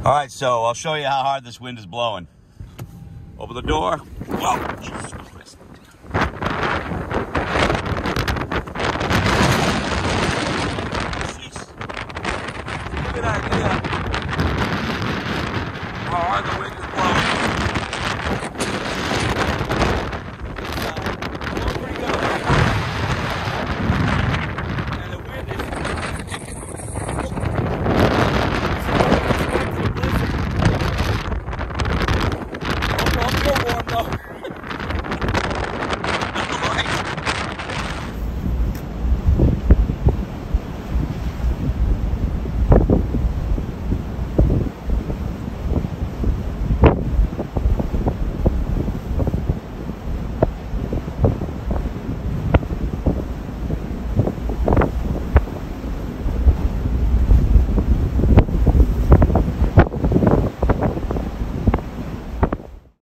All right, so I'll show you how hard this wind is blowing. Open the door. Whoa, Jesus Christ. Jeez. Look at that, yeah. How hard the wind is